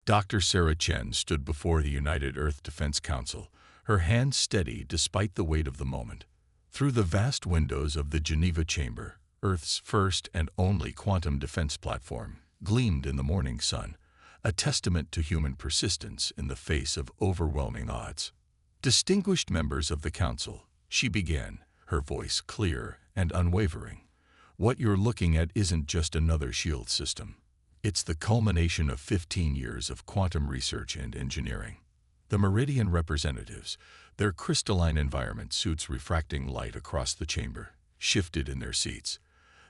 Dr. Sarah Chen stood before the United Earth Defense Council, her hands steady despite the weight of the moment. Through the vast windows of the Geneva chamber, Earth's first and only quantum defense platform gleamed in the morning sun, a testament to human persistence in the face of overwhelming odds. Distinguished members of the council, she began, her voice clear and unwavering. What you're looking at isn't just another shield system. It's the culmination of 15 years of quantum research and engineering. The Meridian representatives, their crystalline environment suits refracting light across the chamber, shifted in their seats.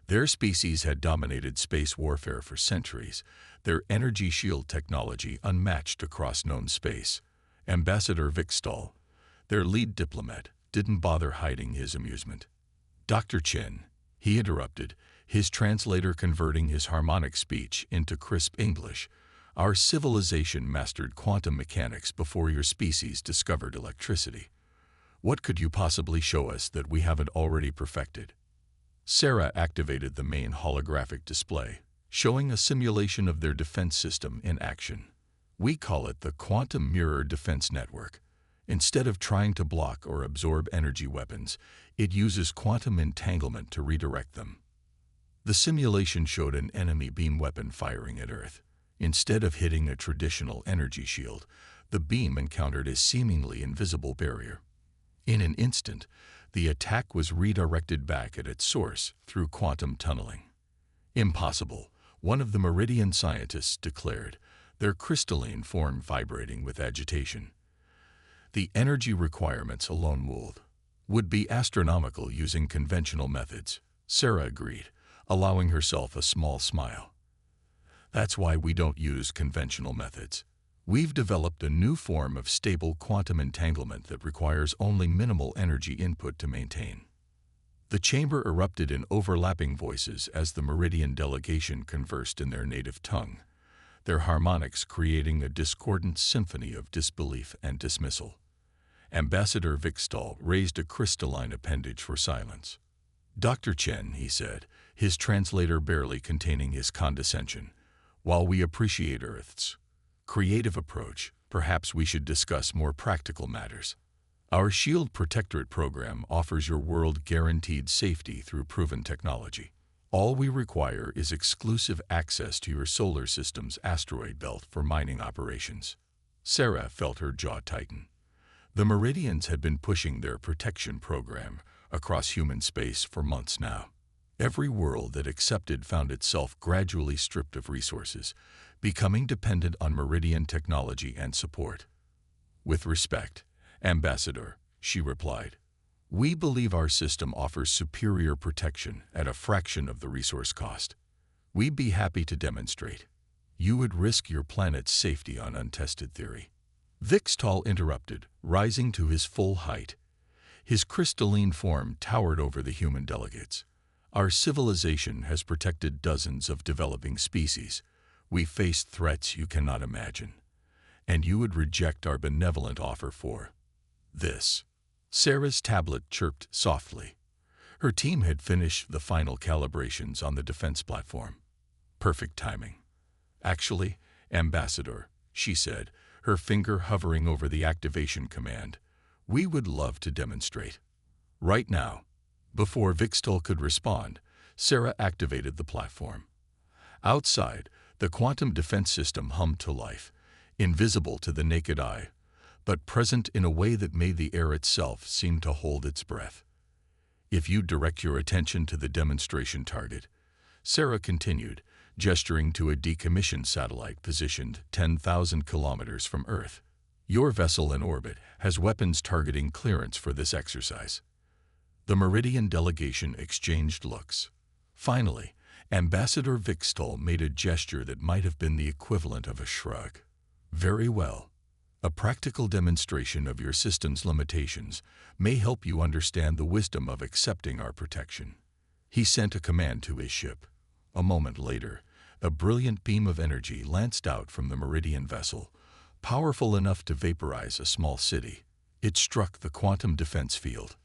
Their species had dominated space warfare for centuries, their energy shield technology unmatched across known space. Ambassador Vikstall, their lead diplomat, didn't bother hiding his amusement. Dr. Chen, he interrupted, his translator converting his harmonic speech into crisp English. Our civilization mastered quantum mechanics before your species discovered electricity. What could you possibly show us that we haven't already perfected? Sarah activated the main holographic display, showing a simulation of their defense system in action. We call it the Quantum Mirror Defense Network. Instead of trying to block or absorb energy weapons, it uses quantum entanglement to redirect them. The simulation showed an enemy beam weapon firing at Earth. Instead of hitting a traditional energy shield, the beam encountered a seemingly invisible barrier. In an instant, the attack was redirected back at its source through quantum tunneling. Impossible, one of the Meridian scientists declared, their crystalline form vibrating with agitation. The energy requirements alone would be astronomical using conventional methods, Sarah agreed, allowing herself a small smile. That's why we don't use conventional methods. We've developed a new form of stable quantum entanglement that requires only minimal energy input to maintain. The chamber erupted in overlapping voices as the Meridian delegation conversed in their native tongue, their harmonics creating a discordant symphony of disbelief and dismissal. Ambassador Vikstall raised a crystalline appendage for silence. Dr. Chen, he said, his translator barely containing his condescension, while we appreciate Earth's creative approach, perhaps we should discuss more practical matters. Our Shield Protectorate program offers your world guaranteed safety through proven technology. All we require is exclusive access to your solar system's asteroid belt for mining operations. Sarah felt her jaw tighten. The Meridians had been pushing their protection program across human space for months now. Every world that accepted found itself gradually stripped of resources, becoming dependent on Meridian technology and support. With respect, Ambassador, she replied, we believe our system offers superior protection at a fraction of the resource cost. We'd be happy to demonstrate. You would risk your planet's safety on untested theory. Vikstall interrupted, rising to his full height. His crystalline form towered over the human delegates. Our civilization has protected dozens of developing species. We faced threats you cannot imagine. And you would reject our benevolent offer for this. Sarah's tablet chirped softly. Her team had finished the final calibrations on the defense platform. Perfect timing. Actually, Ambassador, she said, her finger hovering over the activation command, we would love to demonstrate. Right now. Before Vikstall could respond, Sarah activated the platform. Outside, the quantum defense system hummed to life, invisible to the naked eye, but present in a way that made the air itself seem to hold its breath. If you direct your attention to the demonstration target, Sarah continued, gesturing to a decommissioned satellite positioned 10,000 kilometers from Earth. Your vessel in orbit has weapons targeting clearance for this exercise. The Meridian delegation exchanged looks. Finally, Ambassador Vikstall made a gesture that might have been the equivalent of a shrug. Very well. A practical demonstration of your system's limitations may help you understand the wisdom of accepting our protection. He sent a command to his ship. A moment later, a brilliant beam of energy lanced out from the Meridian vessel, powerful enough to vaporize a small city. It struck the quantum defense field.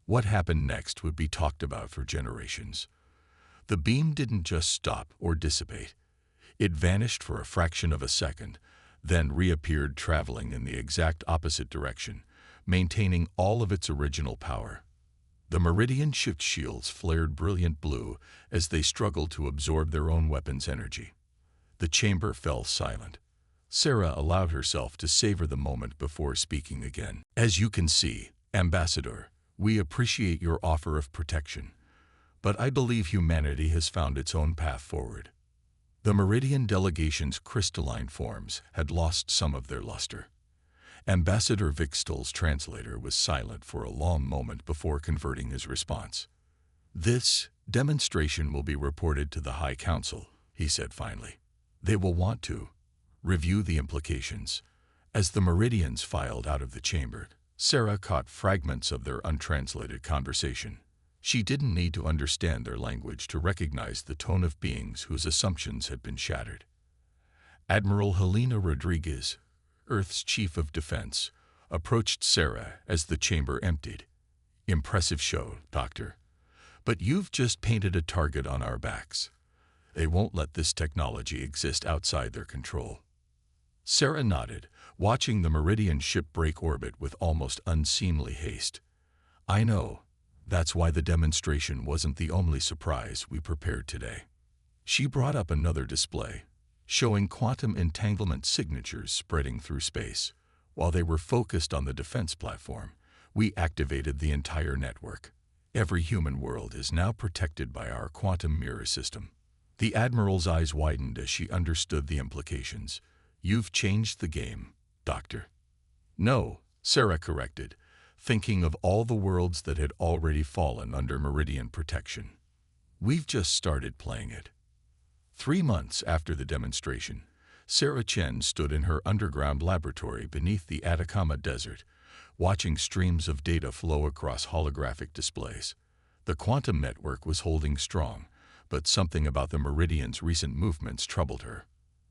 What happened next would be talked about for generations. The beam didn't just stop or dissipate. It vanished for a fraction of a second, then reappeared traveling in the exact opposite direction, maintaining all of its original power. The Meridian shift shields flared brilliant blue as they struggled to absorb their own weapon's energy. The chamber fell silent. Sarah allowed herself to savor the moment before speaking again. "As you can see, Ambassador, we appreciate your offer of protection, but I believe humanity has found its own path forward." The Meridian delegation's crystalline forms had lost some of their luster. Ambassador Vixtel's translator was silent for a long moment before converting his response. "This demonstration will be reported to the High Council," he said finally. "They will want to review the implications." As the Meridians filed out of the chamber, Sarah caught fragments of their untranslated conversation. She didn't need to understand their language to recognize the tone of beings whose assumptions had been shattered. Admiral Helena Rodriguez, Earth's Chief of Defense, approached Sarah as the chamber emptied. "Impressive show, Doctor. But you've just painted a target on our backs. They won't let this technology exist outside their control." Sarah nodded, watching the Meridian ship break orbit with almost unseemly haste. "I know. That's why the demonstration wasn't the only surprise we prepared today." She brought up another display, showing quantum entanglement signatures spreading through space. While they were focused on the defense platform, we activated the entire network. Every human world is now protected by our quantum mirror system. The Admiral's eyes widened as she understood the implications. "You've changed the game, Doctor." "No," Sarah corrected, thinking of all the worlds that had already fallen under Meridian protection. "We've just started playing it." 3 months after the demonstration, Sarah Chen stood in her underground laboratory beneath the Atacama Desert, watching streams of data flow across holographic displays. The quantum network was holding strong, but something about the Meridian's recent movements troubled her.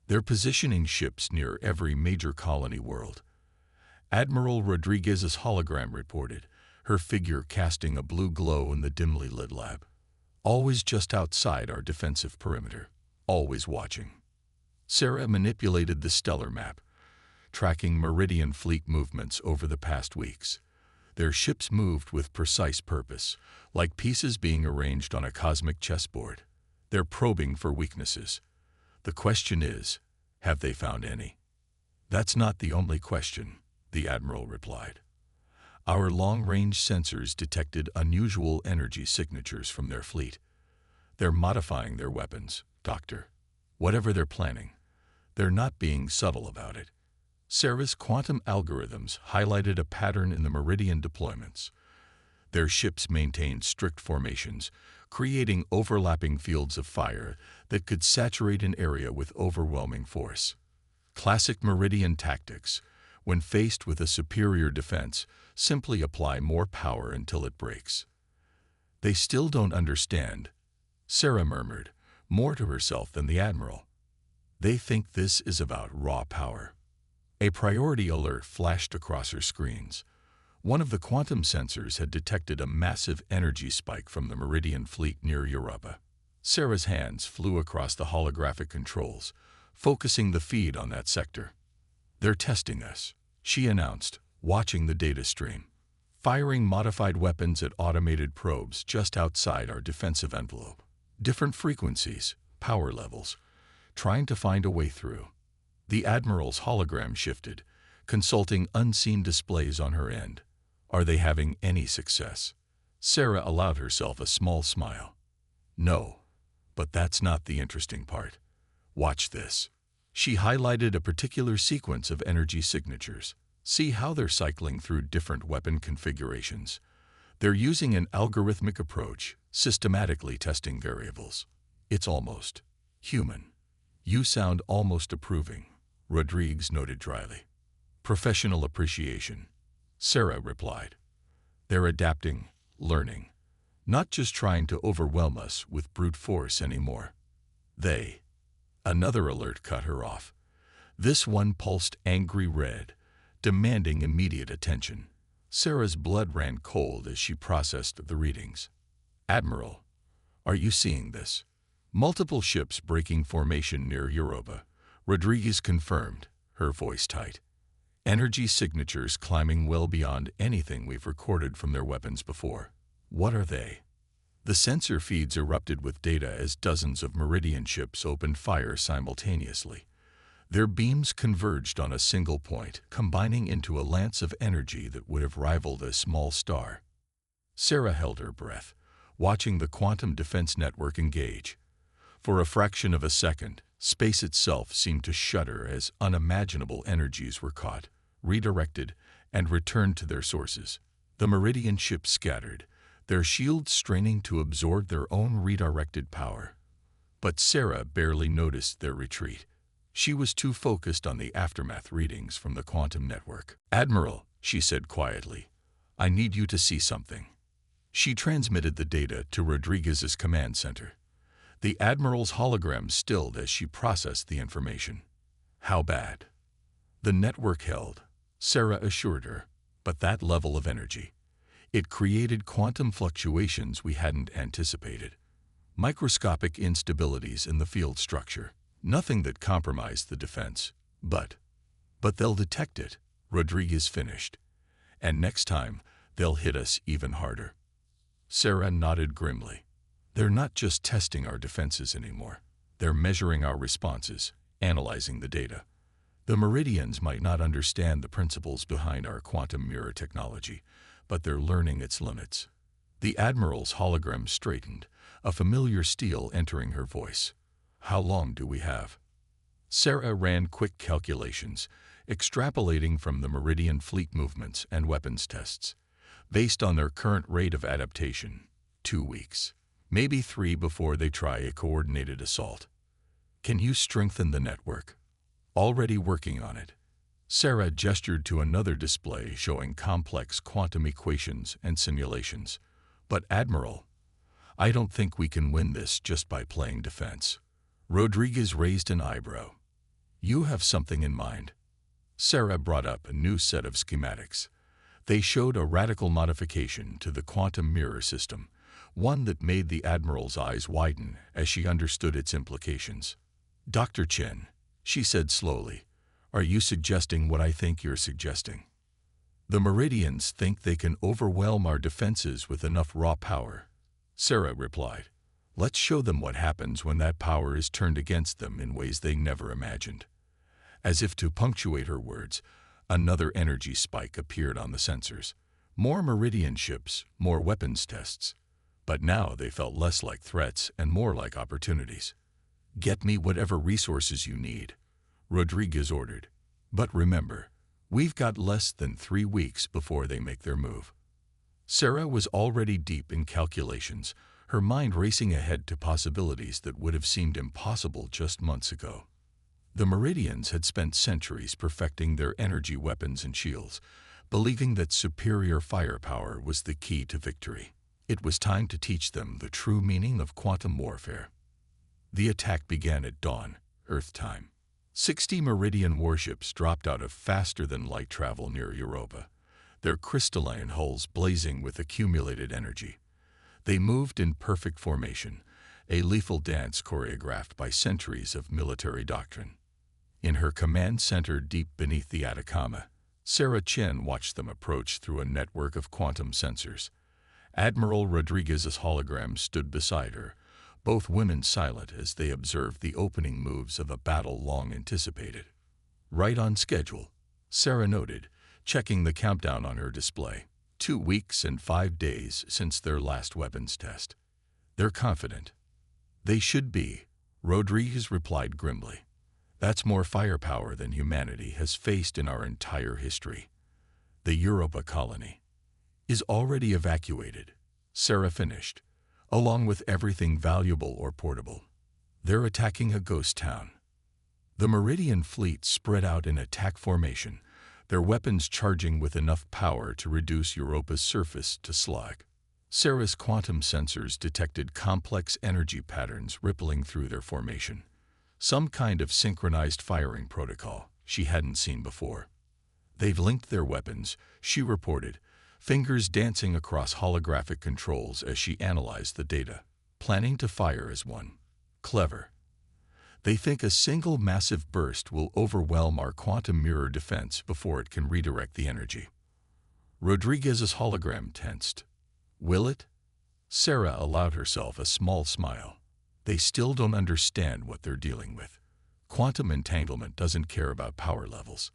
They're positioning ships near every major colony world. Admiral Rodriguez's hologram reported, her figure casting a blue glow in the dimly lit lab. "Always just outside our defensive perimeter, always watching." Sarah manipulated the stellar map, tracking Meridian fleet movements over the past weeks. Their ships moved with precise purpose, like pieces being arranged on a cosmic chessboard. They're probing for weaknesses. The question is, have they found any? "That's not the only question," the Admiral replied. "Our long-range sensors detected unusual energy signatures from their fleet. They're modifying their weapons, Doctor. Whatever they're planning, they're not being subtle about it." Sarah's quantum algorithms highlighted a pattern in the Meridian deployments. Their ships maintained strict formations, creating overlapping fields of fire that could saturate an area with overwhelming force. Classic Meridian tactics: when faced with a superior defense, simply apply more power until it breaks. "They still don't understand," Sarah murmured, more to herself than the Admiral. "They think this is about raw power." A priority alert flashed across her screens. One of the quantum sensors had detected a massive energy spike from the Meridian fleet near Europa. Sarah's hands flew across the holographic controls, focusing the feed on that sector. "They're testing us," she announced, watching the data stream. "Firing modified weapons at automated probes just outside our defensive envelope. Different frequencies, power levels, trying to find a way through." The Admiral's hologram shifted, consulting unseen displays on her end. "Are they having any success?" Sarah allowed herself a small smile. "No, but that's not the interesting part. Watch this." She highlighted a particular sequence of energy signatures. "See how they're cycling through different weapon configurations. They're using an algorithmic approach, systematically testing variables. It's almost human." "You sound almost approving," Rodriguez noted dryly. "Professional appreciation," Sarah replied. "They're adapting, learning, not just trying to overwhelm us with brute force anymore." "They." Another alert cut her off. This one pulsed angry red, demanding immediate attention. Sarah's blood ran cold as she processed the readings. "Admiral, are you seeing this? Multiple ships breaking formation near Europa," Rodriguez confirmed, her voice tight. Energy signatures climbing well beyond anything we've recorded from their weapons before. What are they? The sensor feeds erupted with data as dozens of Meridian ships opened fire simultaneously. Their beams converged on a single point, combining into a lance of energy that would have rivaled a small star. Sarah held her breath, watching the quantum defense network engage. For a fraction of a second, space itself seemed to shudder as unimaginable energies were caught, redirected, and returned to their sources. The Meridian ships scattered, their shields straining to absorb their own redirected power. But Sarah barely noticed their retreat. She was too focused on the aftermath readings from the quantum network. "Admiral," she said quietly, "I need you to see something." She transmitted the data to Rodriguez's command center. The Admiral's hologram stilled as she processed the information. "How bad?" "The network held," Sarah assured her, "but that level of energy. It created quantum fluctuations we hadn't anticipated. Microscopic instabilities in the field structure. Nothing that compromised the defense. But they'll detect it," Rodriguez finished. "And next time, they'll hit us even harder." Sarah nodded grimly. "They're not just testing our defenses anymore. They're measuring our responses, analyzing the data. The Meridians might not understand the principles behind our quantum mirror technology, but they're learning its limits." The Admiral's hologram straightened, a familiar steel entering her voice. "How long do we have?" Sarah ran quick calculations, extrapolating from the Meridian fleet movements and weapons tests. Based on their current rate of adaptation, 2 weeks. Maybe 3 before they try a coordinated assault. "Can you strengthen the network?" "Already working on it." Sarah gestured to another display showing complex quantum equations and simulations. "But Admiral, I don't think we can win this just by playing defense." Rodriguez raised an eyebrow. "You have something in mind." Sarah brought up a new set of schematics. They showed a radical modification to the quantum mirror system, one that made the Admiral's eyes widen as she understood its implications. "Dr. Chen," she said slowly, "are you suggesting what I think you're suggesting?" "The Meridians think they can overwhelm our defenses with enough raw power," Sarah replied. "Let's show them what happens when that power is turned against them in ways they never imagined." As if to punctuate her words, another energy spike appeared on the sensors. More Meridian ships, more weapons tests. But now they felt less like threats and more like opportunities. "Get me whatever resources you need," Rodriguez ordered. "But remember, we've got less than 3 weeks before they make their move." Sarah was already deep in calculations, her mind racing ahead to possibilities that would have seemed impossible just months ago. The Meridians had spent centuries perfecting their energy weapons and shields, believing that superior firepower was the key to victory. It was time to teach them the true meaning of quantum warfare. The attack began at dawn, Earth time. 60 Meridian warships dropped out of faster-than-light travel near Europa, their crystalline hulls blazing with accumulated energy. They moved in perfect formation, a lethal dance choreographed by centuries of military doctrine. In her command center deep beneath the Atacama, Sarah Chen watched them approach through a network of quantum sensors. Admiral Rodriguez's hologram stood beside her, both women silent as they observed the opening moves of a battle long anticipated. "Right on schedule," Sarah noted, checking the countdown on her display. 2 weeks and 5 days since their last weapons test. "They're confident." "They should be," Rodriguez replied grimly. "That's more firepower than humanity has faced in our entire history." "The Europa colony is already evacuated," Sarah finished, "along with everything valuable or portable. They're attacking a ghost town." The Meridian fleet spread out in attack formation, their weapons charging with enough power to reduce Europa's surface to slag. Sarah's quantum sensors detected complex energy patterns rippling through their formation. Some kind of synchronized firing protocol she hadn't seen before. "They've linked their weapons," she reported, fingers dancing across holographic controls as she analyzed the data, planning to fire as one. "Clever." They think a single massive burst will overwhelm our quantum mirror defense before it can redirect the energy. Rodriguez's hologram tensed. Will it? Sarah allowed herself a small smile. They still don't understand what they're dealing with. Quantum entanglement doesn't care about power levels.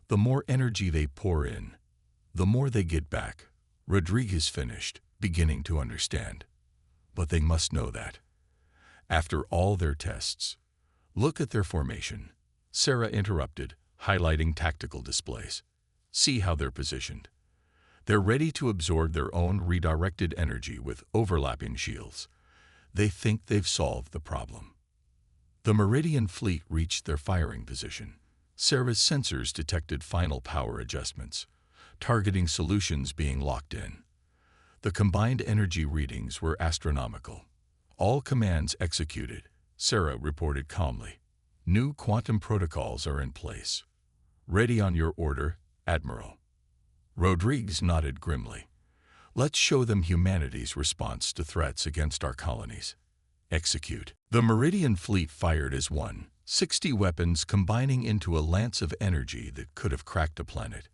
The more energy they pour in, the more they get back. Rodriguez finished, beginning to understand. But they must know that. After all their tests, look at their formation. Sarah interrupted, highlighting tactical displays. See how they're positioned. They're ready to absorb their own redirected energy with overlapping shields. They think they've solved the problem. The Meridian fleet reached their firing position. Sarah's sensors detected final power adjustments, targeting solutions being locked in. The combined energy readings were astronomical. All commands executed, Sarah reported calmly. New quantum protocols are in place. Ready on your order, Admiral. Rodriguez nodded grimly. Let's show them humanity's response to threats against our colonies. Execute. The Meridian fleet fired as one, 60 weapons combining into a lance of energy that could have cracked a planet.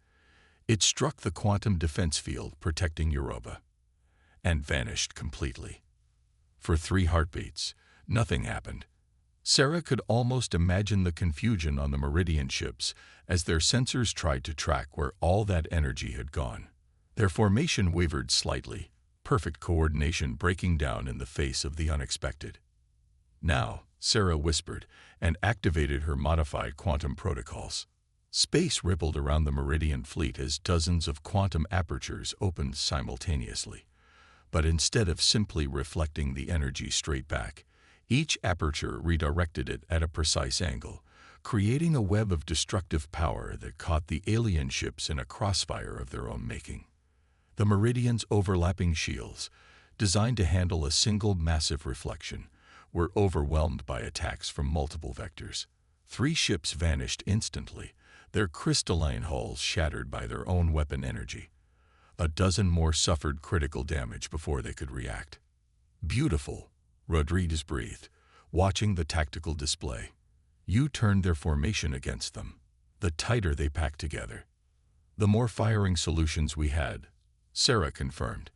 It struck the quantum defense field protecting Europa, and vanished completely. For 3 heartbeats, nothing happened. Sarah could almost imagine the confusion on the Meridian ships as their sensors tried to track where all that energy had gone. Their formation wavered slightly, perfect coordination breaking down in the face of the unexpected. Now, Sarah whispered and activated her modified quantum protocols. Space rippled around the Meridian fleet as dozens of quantum apertures opened simultaneously. But instead of simply reflecting the energy straight back, each aperture redirected it at a precise angle, creating a web of destructive power that caught the alien ships in a crossfire of their own making. The Meridian's overlapping shields, designed to handle a single massive reflection, were overwhelmed by attacks from multiple vectors. 3 ships vanished instantly, their crystalline hulls shattered by their own weapon energy. A dozen more suffered critical damage before they could react. Beautiful, Rodriguez breathed, watching the tactical display. You turned their formation against them. The tighter they packed together, the more firing solutions we had, Sarah confirmed.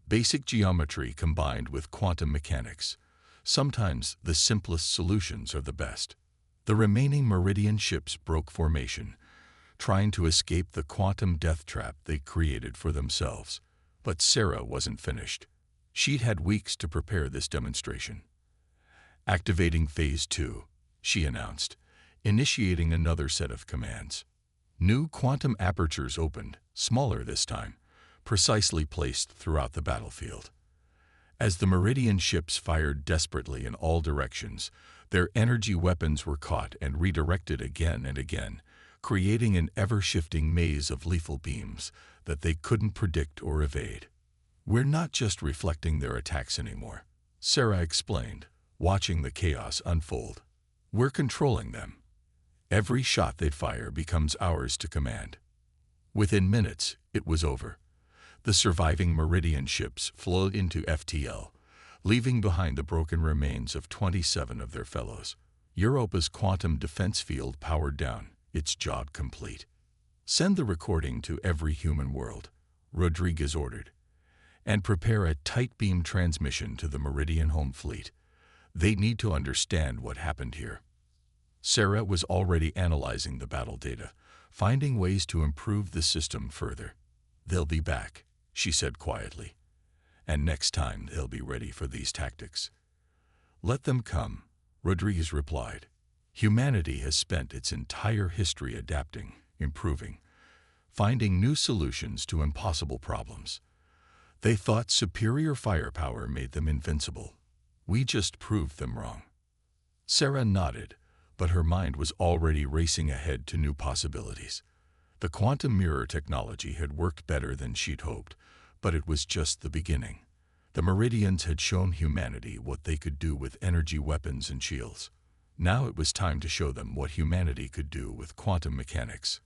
Basic geometry combined with quantum mechanics. Sometimes the simplest solutions are the best. The remaining Meridian ships broke formation, trying to escape the quantum death trap they created for themselves. But Sarah wasn't finished. She'd had weeks to prepare this demonstration. Activating Phase 2, she announced, initiating another set of commands. New quantum apertures opened, smaller this time, precisely placed throughout the battlefield. As the Meridian ships fired desperately in all directions, their energy weapons were caught and redirected again and again, creating an ever-shifting maze of lethal beams that they couldn't predict or evade. We're not just reflecting their attacks anymore, Sarah explained, watching the chaos unfold. We're controlling them. Every shot they fire becomes ours to command. Within minutes, it was over. The surviving Meridian ships flowed into FTL, leaving behind the broken remains of 27 of their fellows. Europa's quantum defense field powered down, its job complete. Send the recording to every human world, Rodriguez ordered, and prepare a tight beam transmission to the Meridian home fleet. They need to understand what happened here. Sarah was already analyzing the battle data, finding ways to improve the system further. They'll be back, she said quietly, and next time they'll be ready for these tactics. Let them come, Rodriguez replied. Humanity has spent its entire history adapting, improving, finding new solutions to impossible problems. They thought superior firepower made them invincible. We just proved them wrong. Sarah nodded, but her mind was already racing ahead to new possibilities. The quantum mirror technology had worked better than she'd hoped, but it was just the beginning. The Meridians had shown humanity what they could do with energy weapons and shields. Now it was time to show them what humanity could do with quantum mechanics.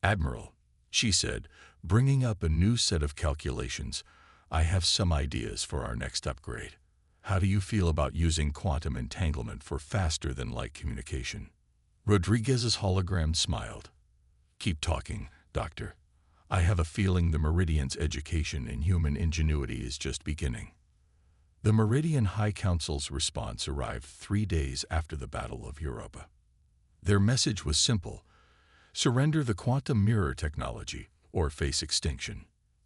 Admiral, she said, bringing up a new set of calculations, I have some ideas for our next upgrade. How do you feel about using quantum entanglement for faster-than-light communication? Rodriguez's hologram smiled. Keep talking, Doctor. I have a feeling the Meridian's education in human ingenuity is just beginning. The Meridian High Council's response arrived 3 days after the Battle of Europa. Their message was simple: surrender the quantum mirror technology or face extinction.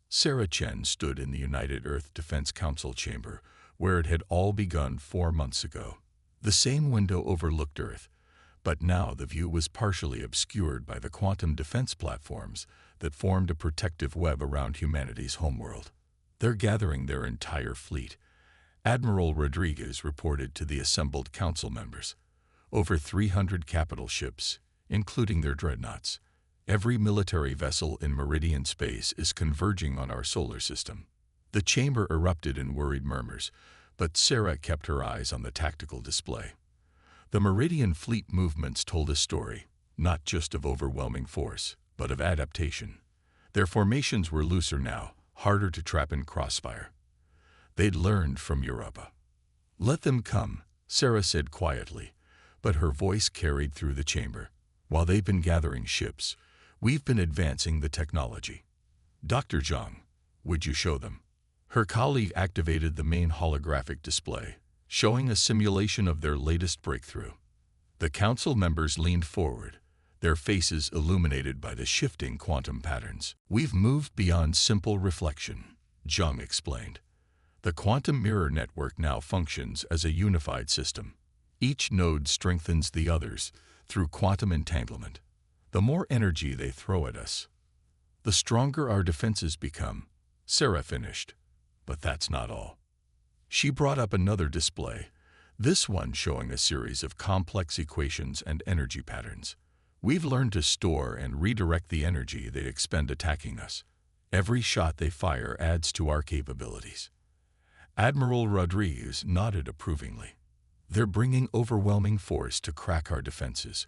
Sarah Chen stood in the United Earth Defense Council chamber, where it had all begun 4 months ago. The same window overlooked Earth, but now the view was partially obscured by the quantum defense platforms that formed a protective web around humanity's homeworld. They're gathering their entire fleet, Admiral Rodriguez reported to the assembled council members. Over 300 capital ships, including their dreadnoughts. Every military vessel in Meridian space is converging on our solar system. The chamber erupted in worried murmurs, but Sarah kept her eyes on the tactical display. The Meridian fleet movements told a story, not just of overwhelming force, but of adaptation. Their formations were looser now, harder to trap in crossfire. They'd learned from Europa. "Let them come," Sarah said quietly, but her voice carried through the chamber. "While they've been gathering ships, we've been advancing the technology. Dr. Zhang, would you show them?" Her colleague activated the main holographic display, showing a simulation of their latest breakthrough. The council members leaned forward, their faces illuminated by the shifting quantum patterns. "We've moved beyond simple reflection," Zhang explained. "The quantum mirror network now functions as a unified system. Each node strengthens the others through quantum entanglement. The more energy they throw at us, the stronger our defenses become," Sarah finished. But that's not all. She brought up another display, this one showing a series of complex equations and energy patterns. "We've learned to store and redirect the energy they expend attacking us. Every shot they fire adds to our capabilities." Admiral Rodriguez nodded approvingly. "They're bringing overwhelming force to crack our defenses,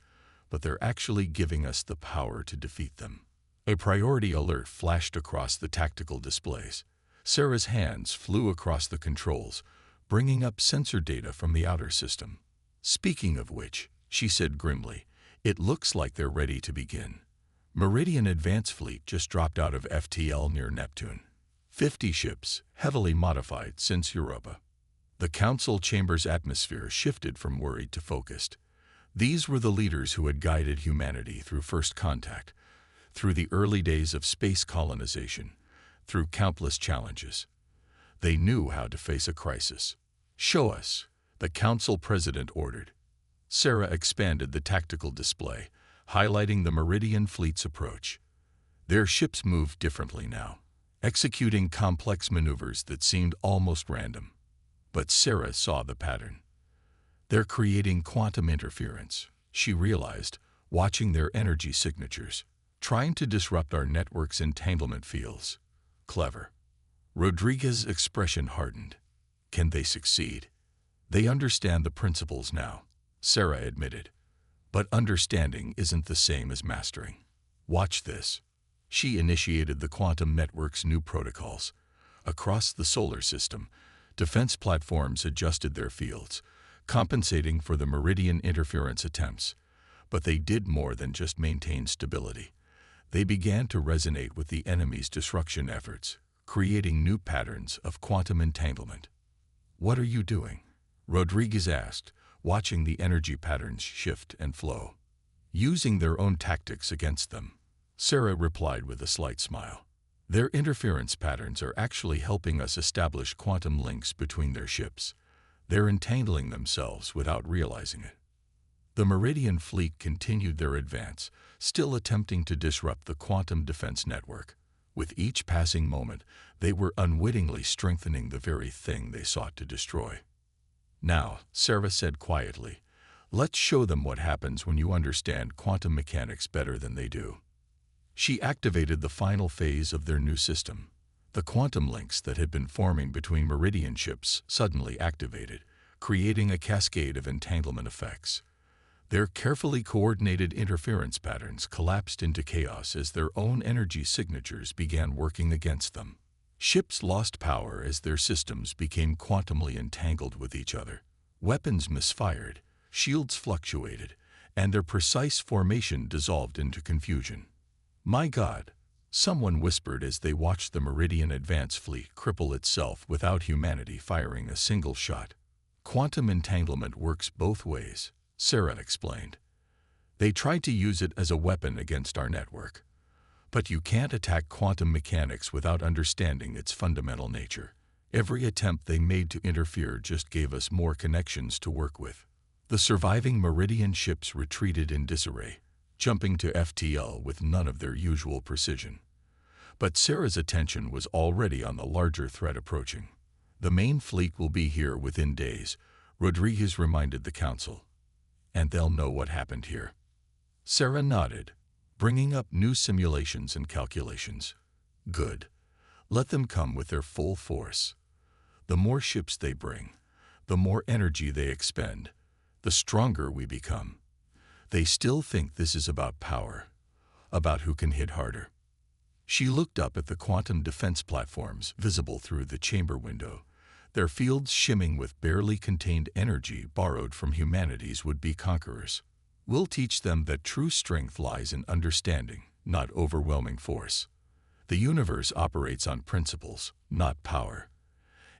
but they're actually giving us the power to defeat them." A priority alert flashed across the tactical displays. Sarah's hands flew across the controls, bringing up sensor data from the outer system. "Speaking of which," she said grimly, "it looks like they're ready to begin. Meridian Advance Fleet just dropped out of FTL near Neptune. 50 ships, heavily modified since Europa." The council chamber's atmosphere shifted from worried to focused. These were the leaders who had guided humanity through first contact, through the early days of space colonization, through countless challenges. They knew how to face a crisis. "Show us," the council president ordered. Sarah expanded the tactical display, highlighting the Meridian fleet's approach. Their ships moved differently now, executing complex maneuvers that seemed almost random. But Sarah saw the pattern. "They're creating quantum interference," she realized, watching their energy signatures, "trying to disrupt our network's entanglement fields." Clever. Rodriguez's expression hardened. "Can they succeed?" "They understand the principles now," Sarah admitted. "But understanding isn't the same as mastering. Watch this." She initiated the quantum network's new protocols. Across the solar system, defense platforms adjusted their fields, compensating for the Meridian interference attempts. But they did more than just maintain stability. They began to resonate with the enemy's destruction efforts, creating new patterns of quantum entanglement. "What are you doing?" Rodriguez asked, watching the energy patterns shift and flow. "Using their own tactics against them," Sarah replied with a slight smile. "Their interference patterns are actually helping us establish quantum links between their ships. They're entangling themselves without realizing it." The Meridian fleet continued their advance, still attempting to disrupt the quantum defense network. With each passing moment, they were unwittingly strengthening the very thing they sought to destroy. "Now," Sarah said quietly, "let's show them what happens when you understand quantum mechanics better than they do." She activated the final phase of their new system. The quantum links that had been forming between Meridian ships suddenly activated, creating a cascade of entanglement effects. Their carefully coordinated interference patterns collapsed into chaos as their own energy signatures began working against them. Ships lost power as their systems became quantumly entangled with each other. Weapons misfired, shields fluctuated, and their precise formation dissolved into confusion. "My God," someone whispered as they watched the Meridian Advance fleet cripple itself without humanity firing a single shot. "Quantum entanglement works both ways," Sarah explained. "They tried to use it as a weapon against our network. But you can't attack quantum mechanics without understanding its fundamental nature. Every attempt they made to interfere just gave us more connections to work with." The surviving Meridian ships retreated in disarray, jumping to FTL with none of their usual precision. But Sarah's attention was already on the larger threat approaching. "The main fleet will be here within days," Rodriguez reminded the Council. "And they'll know what happened here." Sarah nodded, bringing up new simulations and calculations. "Good. Let them come with their full force. The more ships they bring, the more energy they expend, the stronger we become. They still think this is about power, about who can hit harder." She looked up at the quantum defense platforms visible through the chamber window, their fields shimming with barely contained energy borrowed from humanity's would-be conquerors. "We'll teach them that true strength lies in understanding, not overwhelming force. The universe operates on principles, not power.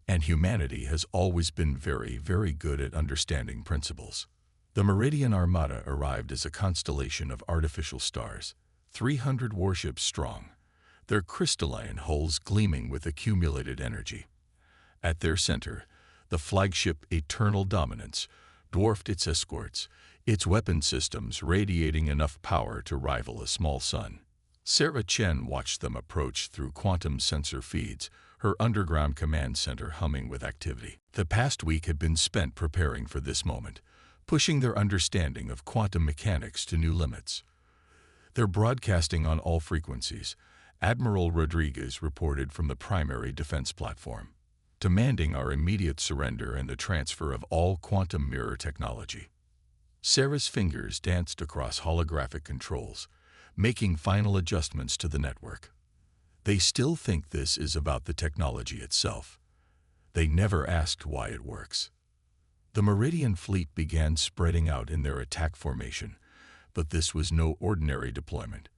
And humanity has always been very, very good at understanding principles." The Meridian Armada arrived as a constellation of artificial stars, 300 warships strong, their crystalline hulls gleaming with accumulated energy. At their center, the flagship Eternal Dominance dwarfed its escorts, its weapon systems radiating enough power to rival a small sun. Sarah Chen watched them approach through quantum sensor feeds, her underground command center humming with activity. The past week had been spent preparing for this moment, pushing their understanding of quantum mechanics to new limits. "They're broadcasting on all frequencies," Admiral Rodriguez reported from the primary defense platform, "demanding our immediate surrender and the transfer of all quantum mirror technology." Sarah's fingers danced across holographic controls, making final adjustments to the network. "They still think this is about the technology itself. They never asked why it works." The Meridian fleet began spreading out in their attack formation, but this was no ordinary deployment.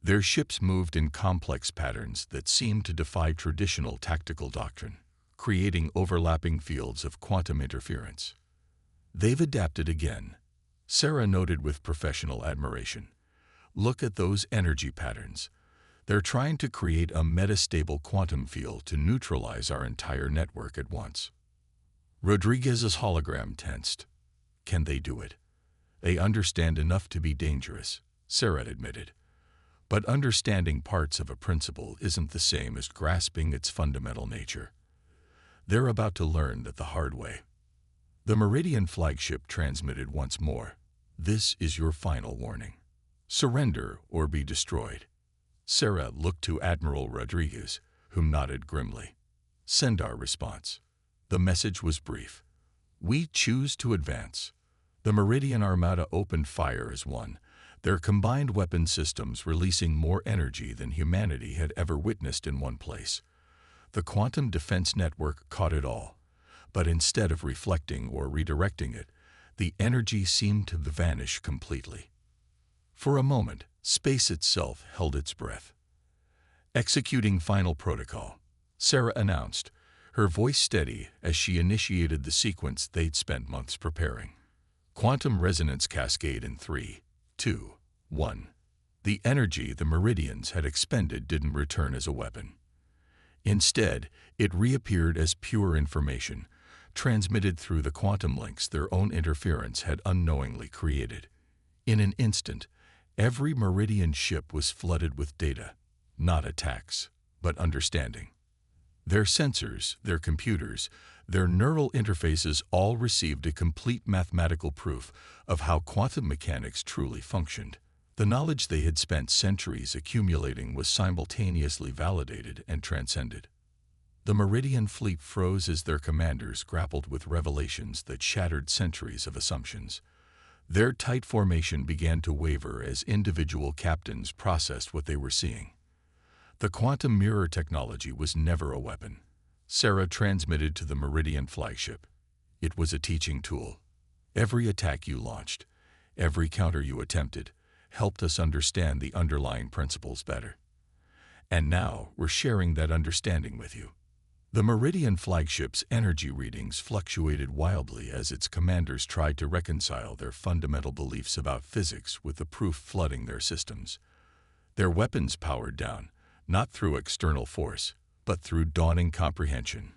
Their ships moved in complex patterns that seemed to defy traditional tactical doctrine, creating overlapping fields of quantum interference. "They've adapted again," Sarah noted with professional admiration. "Look at those energy patterns. They're trying to create a metastable quantum field to neutralize our entire network at once." Rodriguez's hologram tensed. "Can they do it?" "They understand enough to be dangerous," Sarah admitted. "But understanding parts of a principle isn't the same as grasping its fundamental nature. They're about to learn that the hard way." The Meridian flagship transmitted once more. "This is your final warning. Surrender or be destroyed." Sarah looked to Admiral Rodriguez, who nodded grimly. "Send our response." The message was brief. "We choose to advance." The Meridian Armada opened fire as one, their combined weapon systems releasing more energy than humanity had ever witnessed in one place. The quantum defense network caught it all, but instead of reflecting or redirecting it, the energy seemed to vanish completely. For a moment, space itself held its breath. "Executing final protocol," Sarah announced, her voice steady as she initiated the sequence they'd spent months preparing. Quantum resonance cascade in 3, 2, 1. The energy the Meridians had expended didn't return as a weapon. Instead, it reappeared as pure information, transmitted through the quantum links their own interference had unknowingly created. In an instant, every Meridian ship was flooded with data, not attacks, but understanding. Their sensors, their computers, their neural interfaces all received a complete mathematical proof of how quantum mechanics truly functioned. The knowledge they had spent centuries accumulating was simultaneously validated and transcended. The Meridian fleet froze as their commanders grappled with revelations that shattered centuries of assumptions. Their tight formation began to waver as individual captains processed what they were seeing. The quantum mirror technology was never a weapon. Sarah transmitted to the Meridian flagship. It was a teaching tool. Every attack you launched, every counter you attempted, helped us understand the underlying principles better. And now we're sharing that understanding with you. The Meridian flagship's energy readings fluctuated wildly as its commanders tried to reconcile their fundamental beliefs about physics with the proof flooding their systems. Their weapons powered down, not through external force, but through dawning comprehension.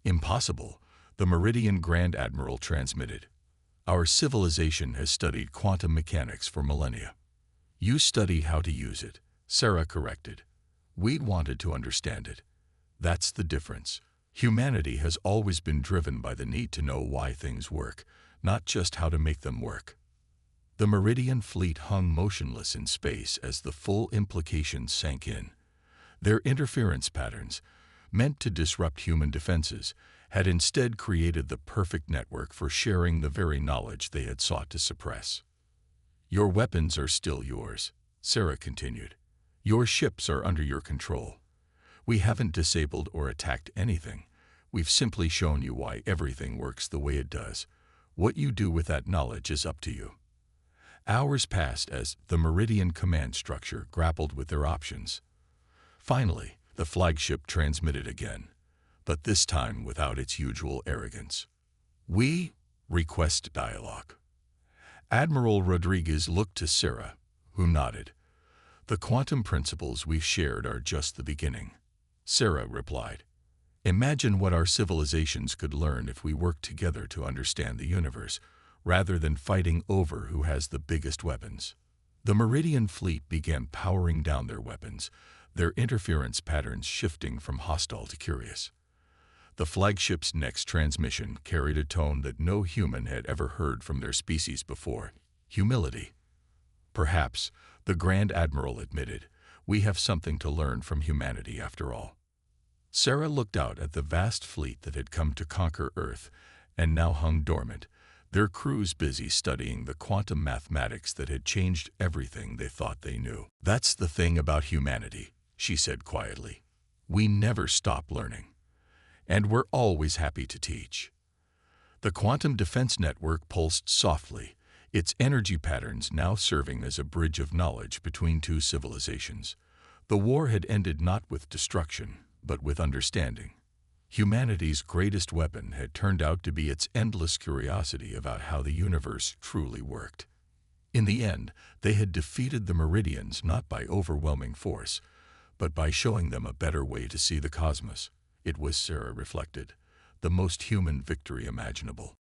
Impossible, the Meridian Grand Admiral transmitted. Our civilization has studied quantum mechanics for millennia. You study how to use it, Sarah corrected. We'd wanted to understand it. That's the difference. Humanity has always been driven by the need to know why things work, not just how to make them work. The Meridian fleet hung motionless in space as the full implications sank in. Their interference patterns, meant to disrupt human defenses, had instead created the perfect network for sharing the very knowledge they had sought to suppress. Your weapons are still yours, Sarah continued. Your ships are under your control. We haven't disabled or attacked anything. We've simply shown you why everything works the way it does. What you do with that knowledge is up to you. Hours passed as the Meridian command structure grappled with their options. Finally, the flagship transmitted again, but this time without its usual arrogance. We request dialogue. Admiral Rodriguez looked to Sarah, who nodded. The quantum principles we've shared are just the beginning. Sarah replied. Imagine what our civilizations could learn if we worked together to understand the universe, rather than fighting over who has the biggest weapons. The Meridian fleet began powering down their weapons, their interference patterns shifting from hostile to curious. The flagship's next transmission carried a tone that no human had ever heard from their species before: humility. Perhaps, the Grand Admiral admitted, we have something to learn from humanity after all. Sarah looked out at the vast fleet that had come to conquer Earth and now hung dormant, their crews busy studying the quantum mathematics that had changed everything they thought they knew. That's the thing about humanity, she said quietly. We never stop learning. And we're always happy to teach. The quantum defense network pulsed softly, its energy patterns now serving as a bridge of knowledge between two civilizations. The war had ended not with destruction, but with understanding. Humanity's greatest weapon had turned out to be its endless curiosity about how the universe truly worked. In the end, they had defeated the Meridians not by overwhelming force, but by showing them a better way to see the cosmos. It was, Sarah reflected, the most human victory imaginable.